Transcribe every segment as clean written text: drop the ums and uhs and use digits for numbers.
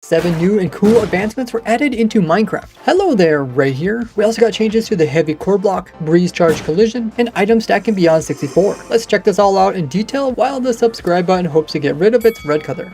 7 new and cool advancements were added into Minecraft. Hello there, Ray here. We also got changes to the heavy core block, breeze charge collision, and item stacking beyond 64. Let's check this all out in detail while the subscribe button hopes to get rid of its red color.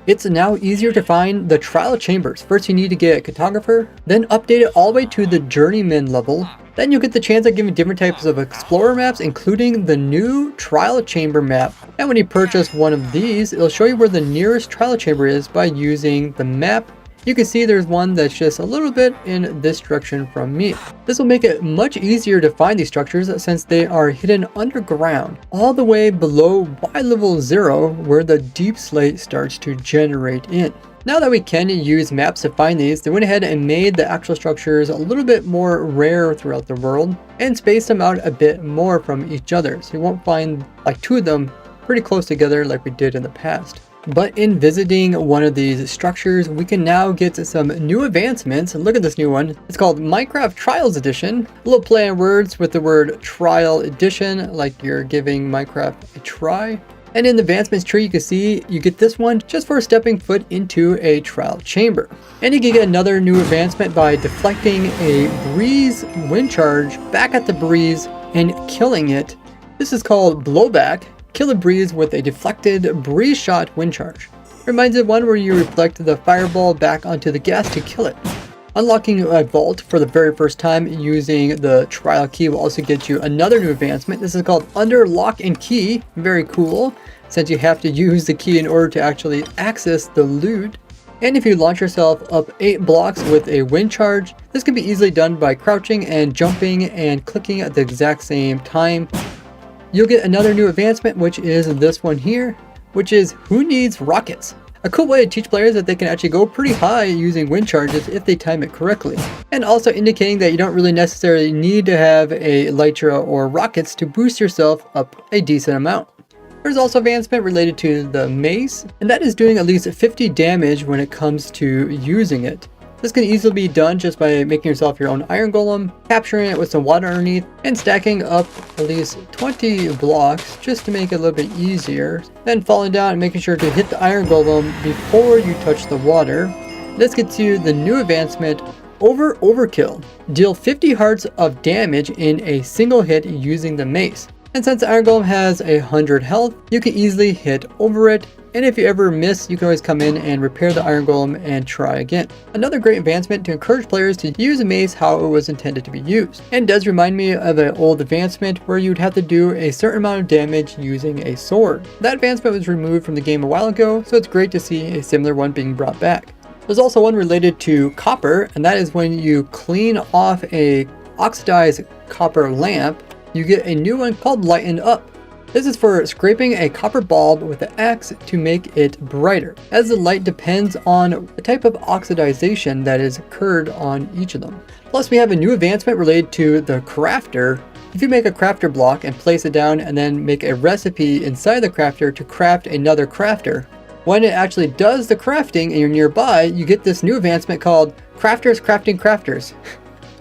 It's now easier to find the trial chambers. First you need to get a cartographer, then update it all the way to the journeyman level. Then you'll get the chance of giving different types of explorer maps, including the new trial chamber map. And when you purchase one of these, it'll show you where the nearest trial chamber is by using the map. You can see there's one that's just a little bit in this direction from me. This will make it much easier to find these structures since they are hidden underground, all the way below Y level 0 where the deep slate starts to generate in. Now that we can use maps to find these, they went ahead and made the actual structures a little bit more rare throughout the world and spaced them out a bit more from each other. So you won't find like 2 of them pretty close together like we did in the past. But in visiting one of these structures, we can now get some new advancements. And look at this new one. It's called Minecraft Trials Edition. A little play on words with the word trial edition, like you're giving Minecraft a try. And in the advancements tree, you can see you get this one just for stepping foot into a trial chamber. And you can get another new advancement by deflecting a breeze wind charge back at the breeze and killing it. This is called blowback. Kill a breeze with a deflected breeze shot wind charge. Reminds of one where you reflect the fireball back onto the gas to kill it. Unlocking a vault for the very first time using the trial key will also get you another new advancement. This is called Under Lock and Key. Very cool, since you have to use the key in order to actually access the loot. And if you launch yourself up 8 blocks with a wind charge, this can be easily done by crouching and jumping and clicking at the exact same time. You'll get another new advancement, which is this one here, which is Who Needs Rockets? A cool way to teach players that they can actually go pretty high using wind charges if they time it correctly. And also indicating that you don't really necessarily need to have a elytra or rockets to boost yourself up a decent amount. There's also advancement related to the mace, and that is doing at least 50 damage when it comes to using it. This can easily be done just by making yourself your own iron golem, capturing it with some water underneath, and stacking up at least 20 blocks just to make it a little bit easier. Then falling down and making sure to hit the iron golem before you touch the water. This gets you the new advancement, Overkill. Deal 50 hearts of damage in a single hit using the mace. And since the iron golem has 100 health, you can easily hit over it. And if you ever miss, you can always come in and repair the iron golem and try again. Another great advancement to encourage players to use a mace how it was intended to be used. And does remind me of an old advancement where you'd have to do a certain amount of damage using a sword. That advancement was removed from the game a while ago, so it's great to see a similar one being brought back. There's also one related to copper, and that is when you clean off a oxidized copper lamp, you get a new one called Lighten Up. This is for scraping a copper bulb with an axe to make it brighter, as the light depends on the type of oxidization that is occurred on each of them. Plus we have a new advancement related to the crafter. If you make a crafter block and place it down and then make a recipe inside the crafter to craft another crafter, when it actually does the crafting and you're nearby, you get this new advancement called Crafters Crafting Crafters,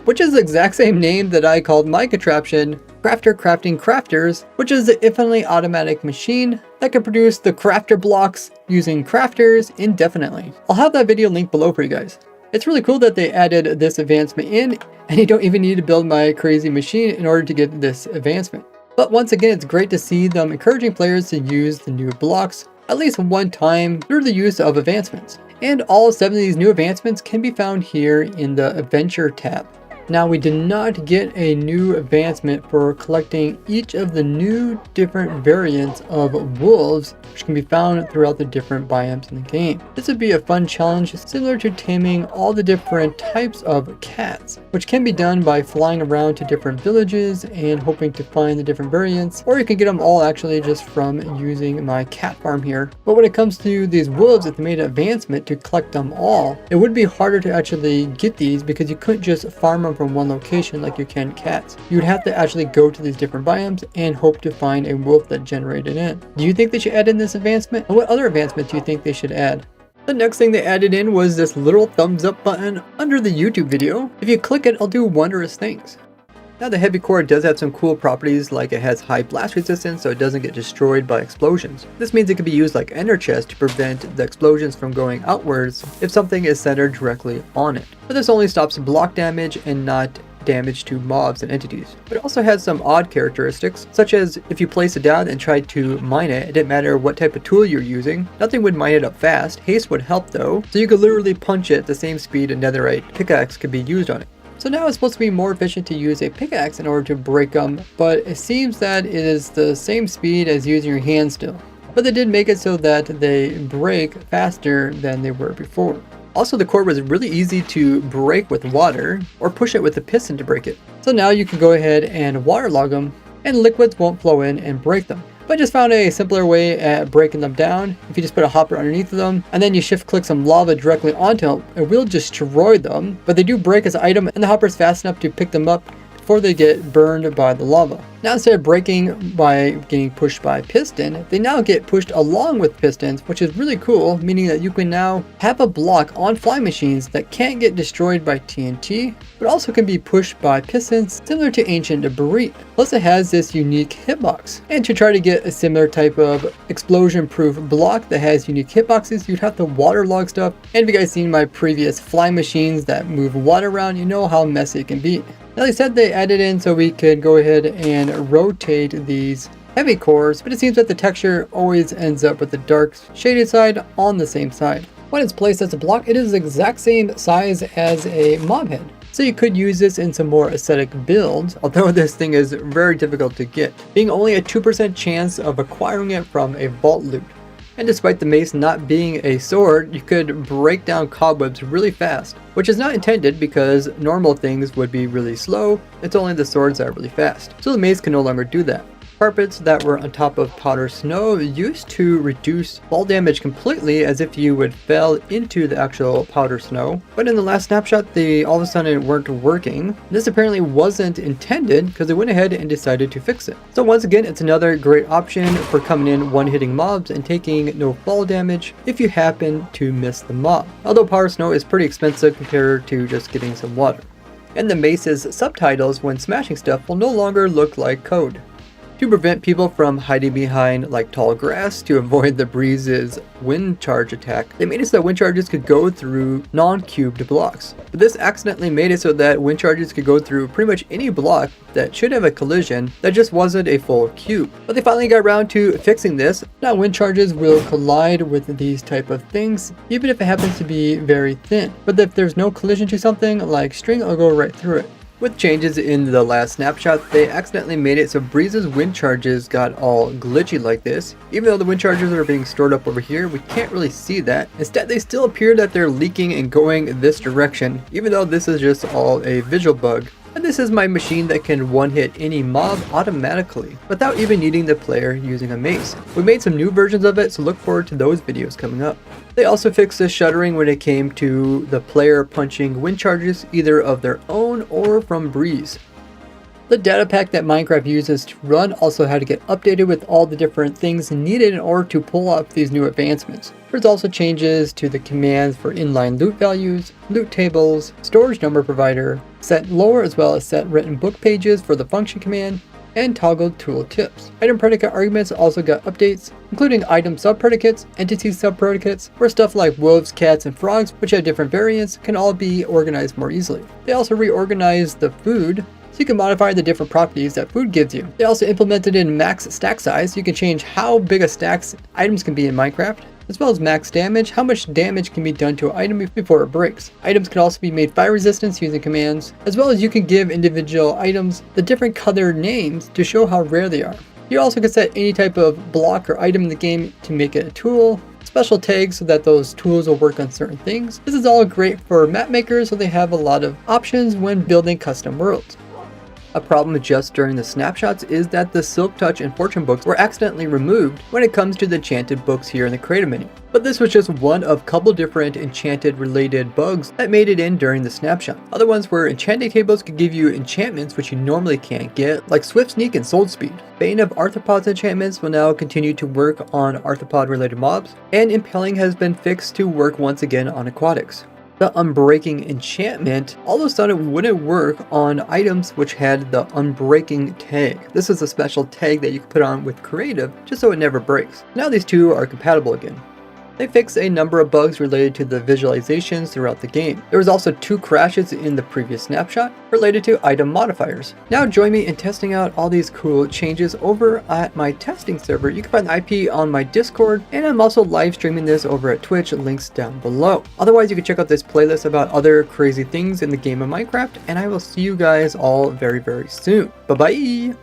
which is the exact same name that I called my contraption, Crafter Crafting Crafters, which is the infinitely automatic machine that can produce the crafter blocks using crafters indefinitely. I'll have that video linked below for you guys. It's really cool that they added this advancement in, and you don't even need to build my crazy machine in order to get this advancement. But once again, it's great to see them encouraging players to use the new blocks at least one time through the use of advancements. And all 7 of these new advancements can be found here in the Adventure tab. Now we did not get a new advancement for collecting each of the new different variants of wolves, which can be found throughout the different biomes in the game. This would be a fun challenge similar to taming all the different types of cats, which can be done by flying around to different villages and hoping to find the different variants, or you can get them all actually just from using my cat farm here. But when it comes to these wolves, if they made an advancement to collect them all, it would be harder to actually get these because you couldn't just farm them from one location like you can cats. You would have to actually go to these different biomes and hope to find a wolf that generated in. Do you think they should add in this advancement? And what other advancement do you think they should add? The next thing they added in was this little thumbs up button under the YouTube video. If you click it, it'll do wondrous things. Now the heavy core does have some cool properties, like it has high blast resistance so it doesn't get destroyed by explosions. This means it can be used like ender chest to prevent the explosions from going outwards if something is centered directly on it. But this only stops block damage and not damage to mobs and entities. But it also has some odd characteristics, such as if you place it down and try to mine it, it didn't matter what type of tool you're using, nothing would mine it up fast. Haste would help though, so you could literally punch it at the same speed a netherite pickaxe could be used on it. So now it's supposed to be more efficient to use a pickaxe in order to break them, but it seems that it is the same speed as using your hand still. But they did make it so that they break faster than they were before. Also, the core was really easy to break with water, or push it with a piston to break it. So now you can go ahead and waterlog them, and liquids won't flow in and break them. But I just found a simpler way at breaking them down. If you just put a hopper underneath of them, and then you shift click some lava directly onto them, it will destroy them, but they do break as an item, and the hopper is fast enough to pick them up before they get burned by the lava. Now instead of breaking by getting pushed by piston, they now get pushed along with pistons, which is really cool, meaning that you can now have a block on flying machines that can't get destroyed by TNT, but also can be pushed by pistons similar to ancient debris. Plus it has this unique hitbox. And to try to get a similar type of explosion-proof block that has unique hitboxes, you'd have to waterlog stuff. And if you guys seen my previous flying machines that move water around, you know how messy it can be. Now they said they added in so we could go ahead and rotate these heavy cores, but it seems that the texture always ends up with the dark shaded side on the same side. When it's placed as a block, it is the exact same size as a mob head. So you could use this in some more aesthetic builds, although this thing is very difficult to get, being only a 2% chance of acquiring it from a vault loot. And despite the mace not being a sword, you could break down cobwebs really fast, which is not intended because normal things would be really slow. It's only the swords that are really fast. So the mace can no longer do that. Carpets that were on top of powder snow used to reduce fall damage completely as if you would fell into the actual powder snow. But in the last snapshot, they all of a sudden weren't working. This apparently wasn't intended because they went ahead and decided to fix it. So once again, it's another great option for coming in one-hitting mobs and taking no fall damage if you happen to miss the mob. Although powder snow is pretty expensive compared to just getting some water. And the mace's subtitles when smashing stuff will no longer look like code. To prevent people from hiding behind like tall grass to avoid the breeze's wind charge attack, they made it so that wind charges could go through non-cubed blocks. But this accidentally made it so that wind charges could go through pretty much any block that should have a collision that just wasn't a full cube. But they finally got around to fixing this. Now wind charges will collide with these type of things, even if it happens to be very thin. But if there's no collision to something like string, it'll go right through it. With changes in the last snapshot, they accidentally made it so Breeze's wind charges got all glitchy like this. Even though the wind charges are being stored up over here, we can't really see that. Instead, they still appear that they're leaking and going this direction, even though this is just all a visual bug. And this is my machine that can one-hit any mob automatically, without even needing the player using a mace. We made some new versions of it, so look forward to those videos coming up. They also fixed the shuttering when it came to the player punching wind charges, either of their own or from Breeze. The data pack that Minecraft uses to run also had to get updated with all the different things needed in order to pull up these new advancements. There's also changes to the commands for inline loot values, loot tables, storage number provider, set lower as well as set written book pages for the function command, and toggled tool tips. Item predicate arguments also got updates, including item subpredicates, entity subpredicates, where stuff like wolves, cats, and frogs, which have different variants, can all be organized more easily. They also reorganized the food, so you can modify the different properties that food gives you. They also implemented in max stack size, so you can change how big a stacks items can be in Minecraft, as well as max damage, how much damage can be done to an item before it breaks. Items can also be made fire resistance using commands, as well as you can give individual items the different color names to show how rare they are. You also can set any type of block or item in the game to make it a tool, special tags so that those tools will work on certain things. This is all great for map makers, so they have a lot of options when building custom worlds. A problem just during the snapshots is that the Silk Touch and Fortune books were accidentally removed when it comes to the enchanted books here in the creator menu. But this was just one of a couple different enchanted related bugs that made it in during the snapshot. Other ones were enchanting tables could give you enchantments which you normally can't get, like Swift Sneak and Soul Speed. Bane of Arthropods enchantments will now continue to work on arthropod related mobs, and Impaling has been fixed to work once again on aquatics. the unbreaking enchantment, all of a sudden it wouldn't work on items which had the unbreaking tag. This is a special tag that you can put on with creative just so it never breaks. Now these two are compatible again. They fixed a number of bugs related to the visualizations throughout the game. There was also 2 crashes in the previous snapshot related to item modifiers. Now join me in testing out all these cool changes over at my testing server. You can find the IP on my Discord, and I'm also live streaming this over at Twitch, links down below. Otherwise, you can check out this playlist about other crazy things in the game of Minecraft, and I will see you guys all very, very soon. Bye-bye!